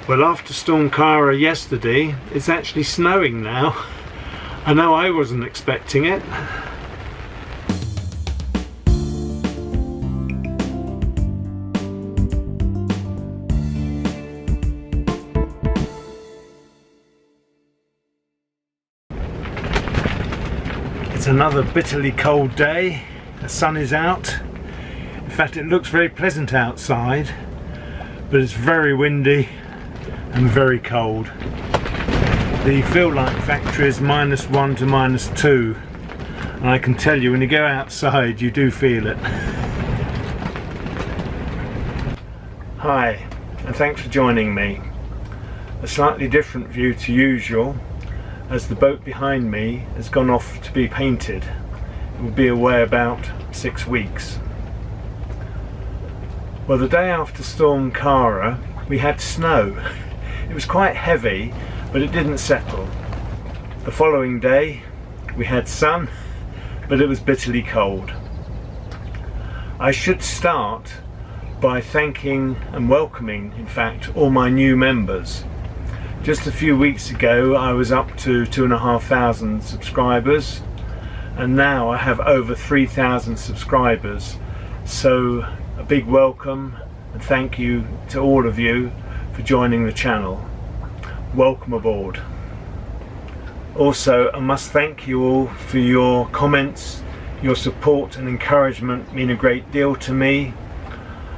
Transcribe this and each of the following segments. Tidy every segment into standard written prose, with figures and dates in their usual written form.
Well, after Storm Kara yesterday, it's actually snowing now. I know I wasn't expecting it. It's another bitterly cold day. The sun is out. In fact, it looks very pleasant outside, but it's very windy and very cold. The feel light factor is -1 to -2, and I can tell you when you go outside you do feel it. Hi, and thanks for joining me. A slightly different view to usual, as the boat behind me has gone off to be painted. It will be away about 6 weeks. Well, the day after Storm Kara we had snow. It was quite heavy, but it didn't settle. The following day we had sun, but it was bitterly cold. I should start by thanking and welcoming, in fact, all my new members. Just a few weeks ago I was up to 2,500 subscribers, and now I have over 3,000 subscribers. So a big welcome and thank you to all of you for joining the channel. Welcome aboard. Also, I must thank you all for your comments. Your support and encouragement mean a great deal to me.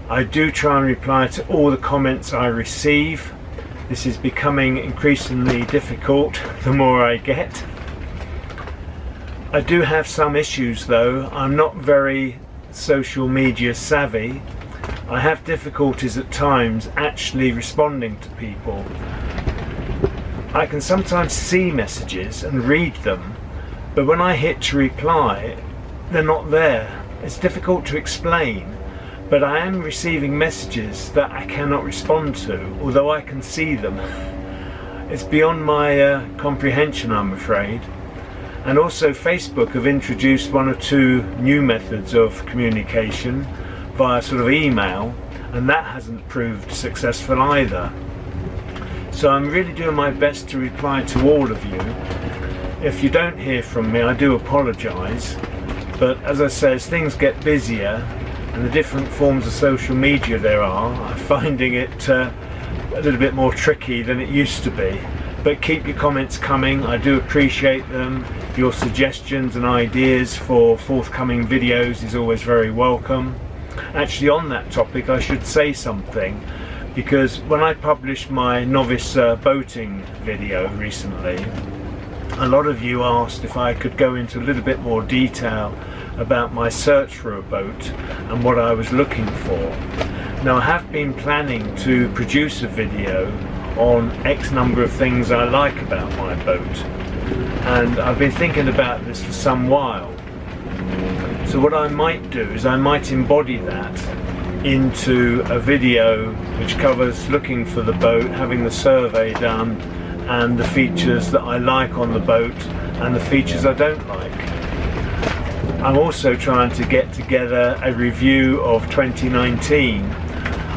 I do try and reply to all the comments I receive. This is becoming increasingly difficult the more I get. I do have some issues though. I'm not very social media savvy. I have difficulties at times actually responding to people. I can sometimes see messages and read them, but when I hit to reply, they're not there. It's difficult to explain, but I am receiving messages that I cannot respond to, although I can see them. It's beyond my comprehension, I'm afraid. And also Facebook have introduced 1 or 2 new methods of communication via sort of email, and that hasn't proved successful either. So I'm really doing my best to reply to all of you. If you don't hear from me, I do apologise, but as I say, as things get busier and the different forms of social media there are, I'm finding it a little bit more tricky than it used to be. But keep your comments coming, I do appreciate them. Your suggestions and ideas for forthcoming videos is always very welcome. Actually, on that topic I should say something, because when I published my novice boating video recently, a lot of you asked if I could go into a little bit more detail about my search for a boat and what I was looking for. Now, I have been planning to produce a video on X number of things I like about my boat, and I've been thinking about this for some while. So what I might do is I might embody that into a video which covers looking for the boat, having the survey done, and the features that I like on the boat and the features I don't like. I'm also trying to get together a review of 2019.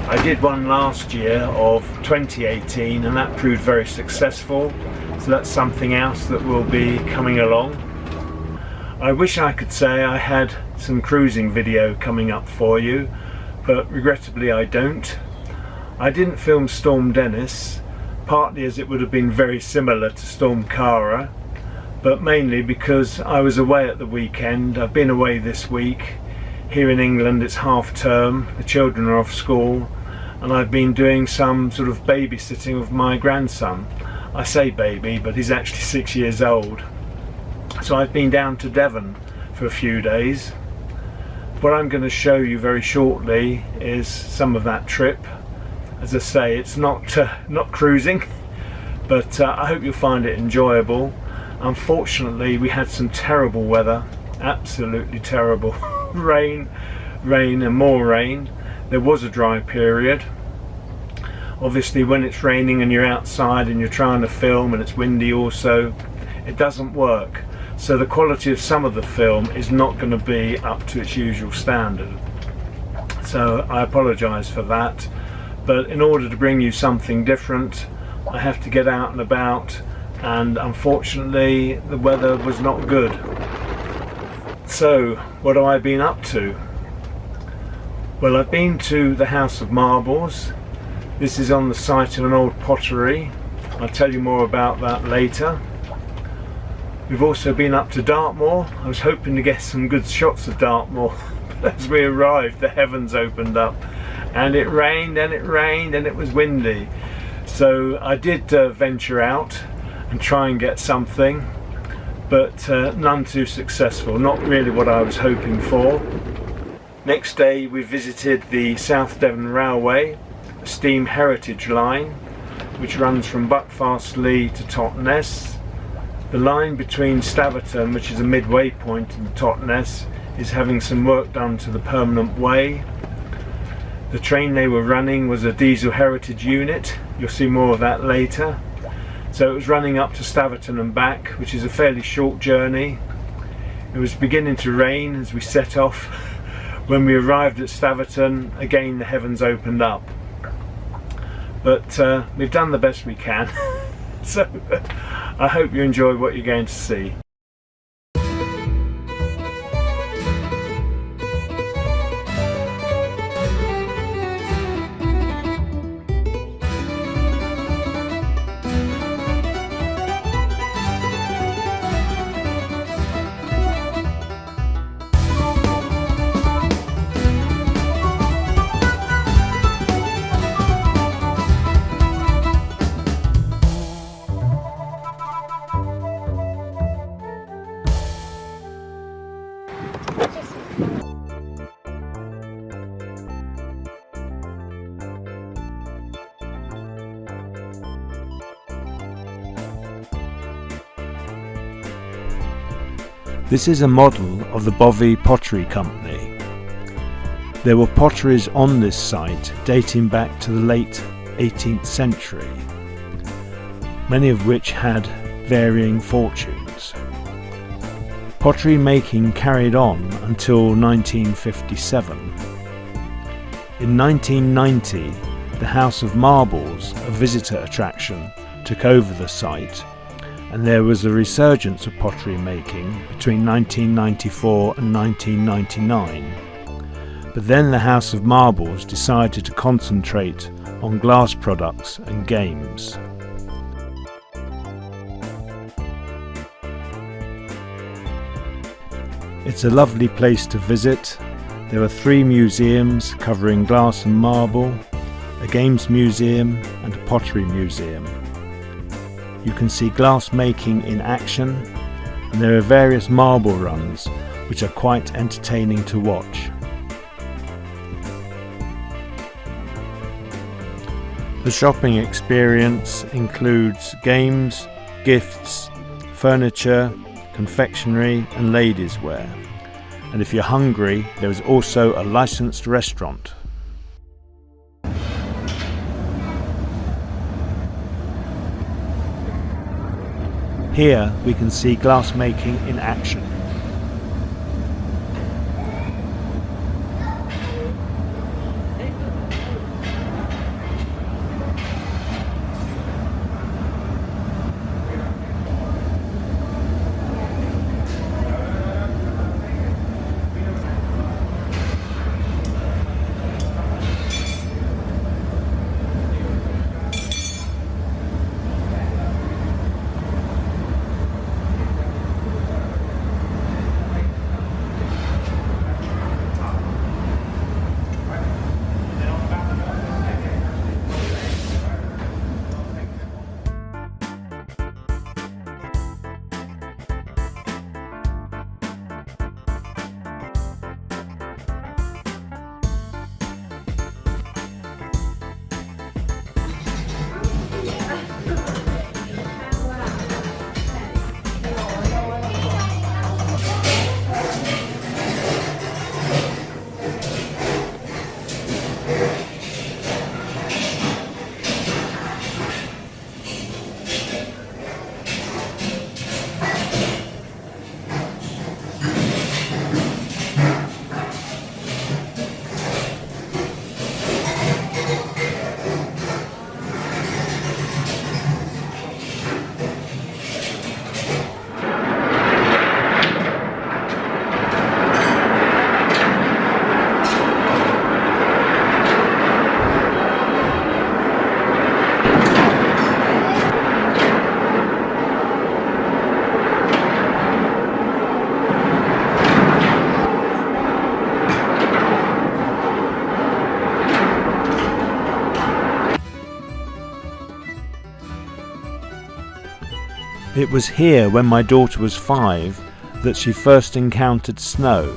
I did one last year of 2018 and that proved very successful, so that's something else that will be coming along. I wish I could say I had some cruising video coming up for you, but regrettably I don't. I didn't film Storm Dennis, partly as it would have been very similar to Storm Kara, but mainly because I was away at the weekend. I've been away this week. Here in England it's half term, the children are off school, and I've been doing some sort of babysitting of my grandson. I say baby, but he's actually 6 years old. So I've been down to Devon for a few days. What I'm going to show you very shortly is some of that trip. As I say, it's not cruising, but I hope you'll find it enjoyable. Unfortunately, we had some terrible weather, absolutely terrible. rain and more rain. There was a dry period. Obviously when it's raining and you're outside and you're trying to film and it's windy also, it doesn't work. So the quality of some of the film is not going to be up to its usual standard. So I apologise for that, but in order to bring you something different, I have to get out and about, and unfortunately the weather was not good. So what have I been up to? Well, I've been to the House of Marbles. This is on the site of an old pottery. I'll tell you more about that later. We've also been up to Dartmoor. I was hoping to get some good shots of Dartmoor, but as we arrived the heavens opened up and it rained and it rained and it was windy. So I did venture out and try and get something, but none too successful, not really what I was hoping for. Next day we visited the South Devon Railway, a steam heritage line which runs from Buckfastleigh to Totnes. The line between Staverton, which is a midway point, and Totnes is having some work done to the permanent way. The train they were running was a diesel heritage unit. You'll see more of that later. So it was running up to Staverton and back, which is a fairly short journey. It was beginning to rain as we set off. When we arrived at Staverton, again the heavens opened up. But we've done the best we can. So I hope you enjoy what you're going to see. This is a model of the Bovey Pottery Company. There were potteries on this site dating back to the late 18th century, many of which had varying fortunes. Pottery making carried on until 1957. In 1990, the House of Marbles, a visitor attraction, took over the site, and there was a resurgence of pottery making between 1994 and 1999. But then the House of Marbles decided to concentrate on glass products and games. It's a lovely place to visit. There are 3 museums covering glass and marble, a games museum and a pottery museum. You can see glass making in action, and there are various marble runs which are quite entertaining to watch. The shopping experience includes games, gifts, furniture, confectionery and ladies' wear. And if you're hungry, there is also a licensed restaurant. Here we can see glass making in action. It was here when my daughter was 5 that she first encountered snow.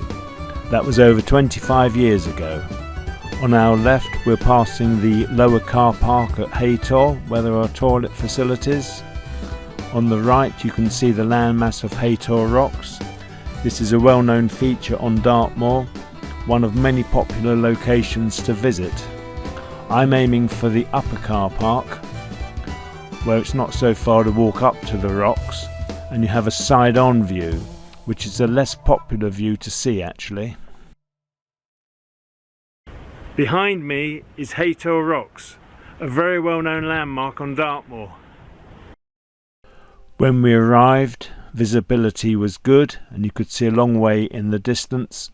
That was over 25 years ago. On our left we're passing the lower car park at Ahoy, where there are toilet facilities. On the right you can see the landmass of Ahoy Rocks. This is a well-known feature on Dartmoor, one of many popular locations to visit. I'm aiming for the upper car park, where it's not so far to walk up to the rocks, and you have a side-on view, which is a less popular view to see actually. Behind me is Ahoy Rocks, a very well-known landmark on Dartmoor. When we arrived, visibility was good and you could see a long way in the distance,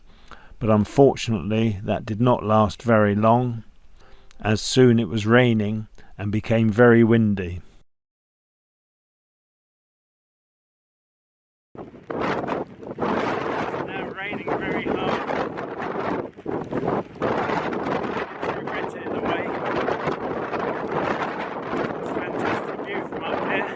but unfortunately that did not last very long, as soon it was raining and became very windy. Now raining very hard. Regret it in a way. It's a fantastic view from up here.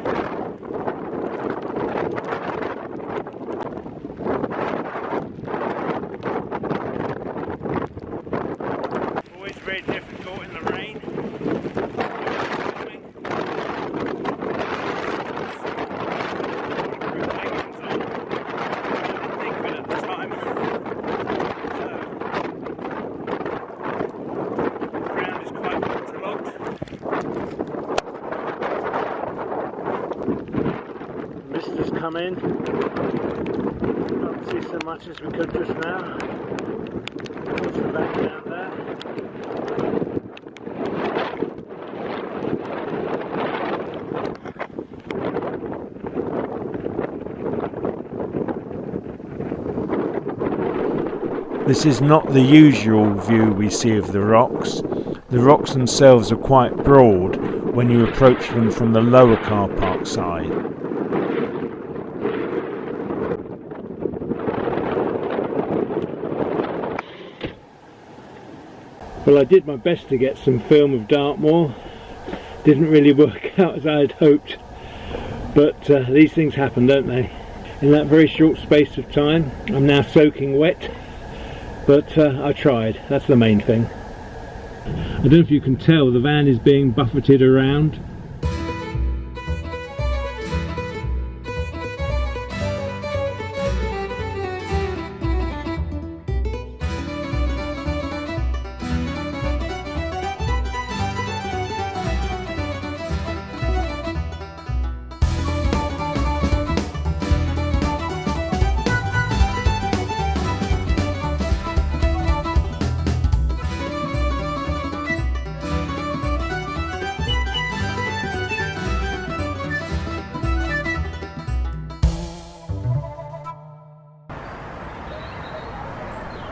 Always very difficult in the rain. Mist has come in. Can't see so much as we could just now. Push it back down there. This is not the usual view we see of the rocks. The rocks themselves are quite broad when you approach them from the lower car park side. Well, I did my best to get some film of Dartmoor. Didn't really work out as I had hoped, but these things happen, don't they? In that very short space of time, I'm now soaking wet, but I tried. That's the main thing. I don't know if you can tell, the van is being buffeted around.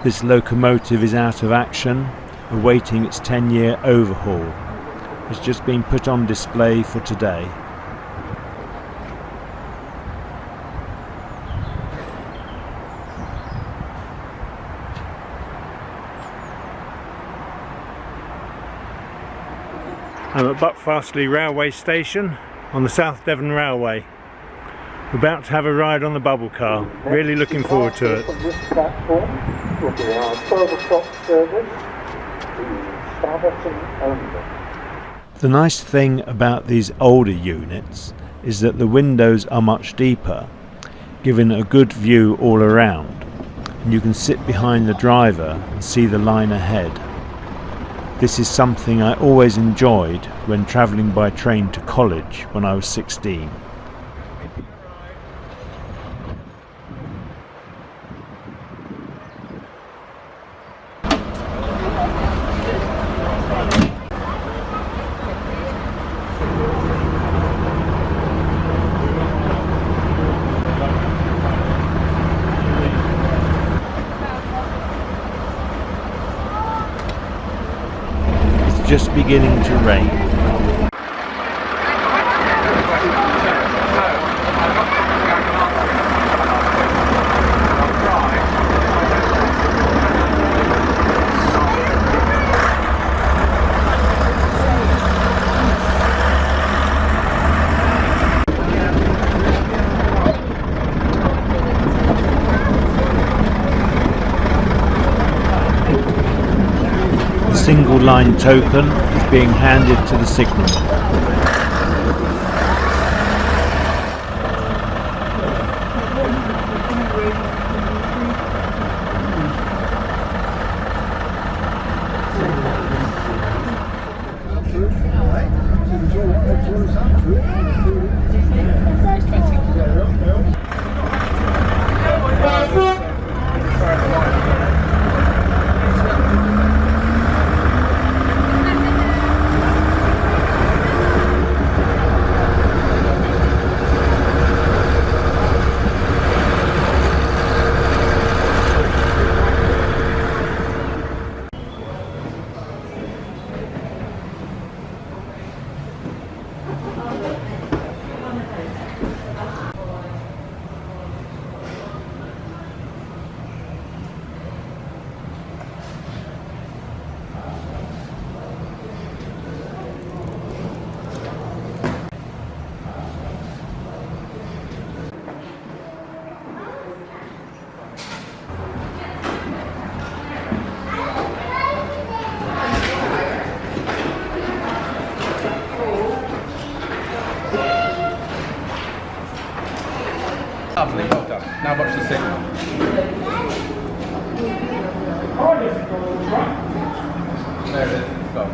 This locomotive is out of action, awaiting its 10-year overhaul. It's just been put on display for today. I'm at Buckfastleigh Railway Station on the South Devon Railway. We're about to have a ride on the bubble car. Really looking forward to it. The nice thing about these older units is that the windows are much deeper, giving a good view all around, and you can sit behind the driver and see the line ahead. This is something I always enjoyed when travelling by train to college when I was 16. Just beginning to rain. line token is being handed to the signal. Lovely, well done. Now watch the signal. There it is, it's gone.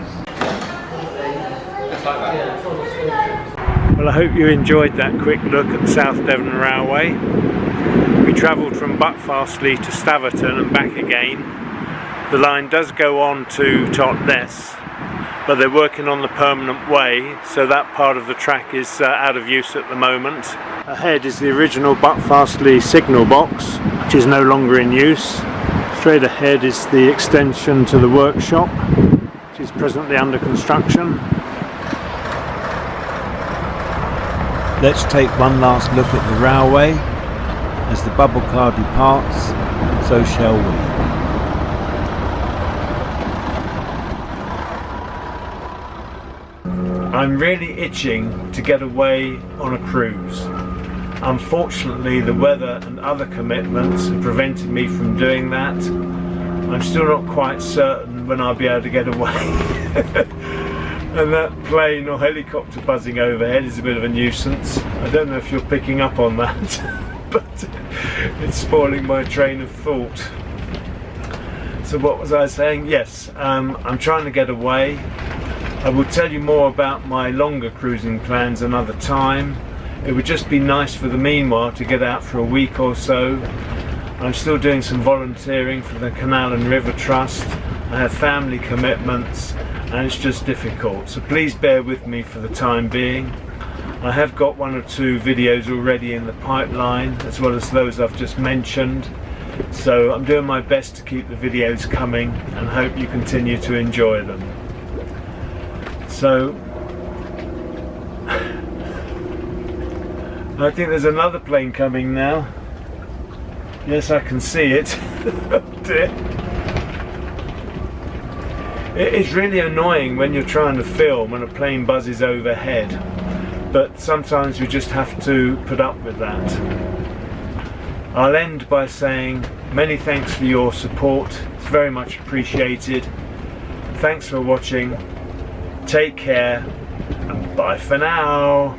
Just like that. Well, I hope you enjoyed that quick look at the South Devon Railway. We travelled from Buckfastleigh to Staverton and back again. The line does go on to Totnes, but they're working on the permanent way, so that part of the track is out of use at the moment. Ahead is the original Buckfastleigh signal box, which is no longer in use. Straight ahead is the extension to the workshop, which is presently under construction. Let's take one last look at the railway. As the bubble car departs, so shall we. I'm really itching to get away on a cruise. Unfortunately, the weather and other commitments have prevented me from doing that. I'm still not quite certain when I'll be able to get away. And that plane or helicopter buzzing overhead is a bit of a nuisance. I don't know if you're picking up on that, but it's spoiling my train of thought. So what was I saying? Yes, I'm trying to get away. I will tell you more about my longer cruising plans another time. It would just be nice for the meanwhile to get out for a week or so. I'm still doing some volunteering for the Canal and River Trust. I have family commitments and it's just difficult. So please bear with me for the time being. I have got one or two videos already in the pipeline, as well as those I've just mentioned. So I'm doing my best to keep the videos coming and hope you continue to enjoy them. So, I think there's another plane coming now. Yes, I can see it. Oh dear. It is really annoying when you're trying to film and a plane buzzes overhead, but sometimes we just have to put up with that. I'll end by saying many thanks for your support. It's very much appreciated. Thanks for watching. Take care and bye for now.